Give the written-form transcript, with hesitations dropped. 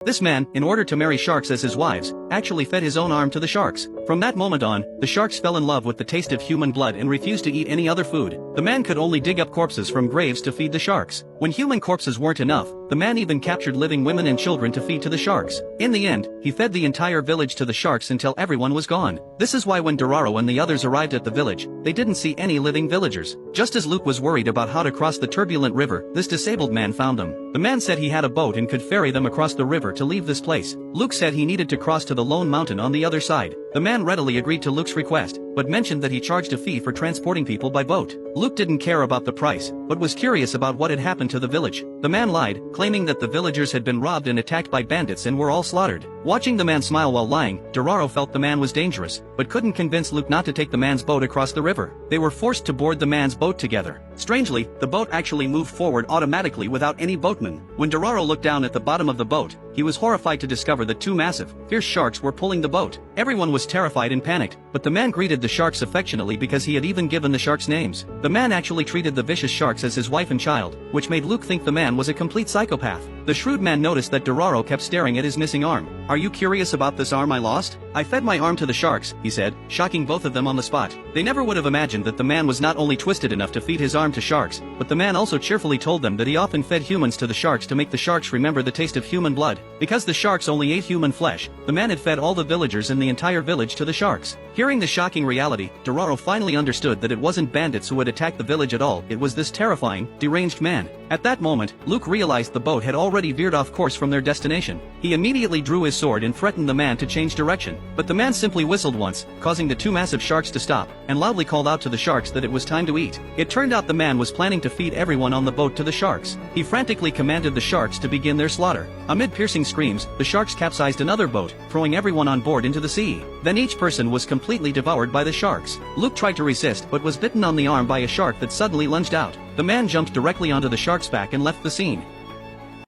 This man, in order to marry sharks as his wives, actually fed his own arm to the sharks. From that moment on, the sharks fell in love with the taste of human blood and refused to eat any other food. The man could only dig up corpses from graves to feed the sharks. When human corpses weren't enough, the man even captured living women and children to feed to the sharks. In the end, he fed the entire village to the sharks until everyone was gone. This is why when Dororo and the others arrived at the village, they didn't see any living villagers. Just as Luke was worried about how to cross the turbulent river, this disabled man found them. The man said he had a boat and could ferry them across the river to leave this place. Luke said he needed to cross to the lone mountain on the other side. The man readily agreed to Luke's request, but mentioned that he charged a fee for transporting people by boat. Luke didn't care about the price, but was curious about what had happened to the village. The man lied, claiming that the villagers had been robbed and attacked by bandits and were all slaughtered. Watching the man smile while lying, Dororo felt the man was dangerous, but couldn't convince Luke not to take the man's boat across the river. They were forced to board the man's boat together. Strangely, the boat actually moved forward automatically without any boatman. When Dororo looked down at the bottom of the boat, he was horrified to discover that two massive, fierce sharks were pulling the boat. Everyone was terrified and panicked, but the man greeted the sharks affectionately because he had even given the sharks names. The man actually treated the vicious sharks as his wife and child, which made Luke think the man was a complete psychopath. The shrewd man noticed that Dororo kept staring at his missing arm. "Are you curious about this arm I lost? I fed my arm to the sharks," he said, shocking both of them on the spot. They never would have imagined that the man was not only twisted enough to feed his arm to sharks, but the man also cheerfully told them that he often fed humans to the sharks to make the sharks remember the taste of human blood. Because the sharks only ate human flesh, the man had fed all the villagers in the entire village to the sharks. Hearing the shocking reality, Dororo finally understood that it wasn't bandits who had attacked the village at all, it was this terrifying, deranged man. At that moment, Luke realized the boat had already veered off course from their destination. He immediately drew his sword and threatened the man to change direction, but the man simply whistled once, causing the two massive sharks to stop, and loudly called out to the sharks that it was time to eat. It turned out the man was planning to feed everyone on the boat to the sharks. He frantically commanded the sharks to begin their slaughter. Amid piercing screams, the sharks capsized another boat, throwing everyone on board into the sea. Then each person was completely devoured by the sharks. Luke tried to resist but was bitten on the arm by a shark that suddenly lunged out. The man jumped directly onto the shark's back and left the scene.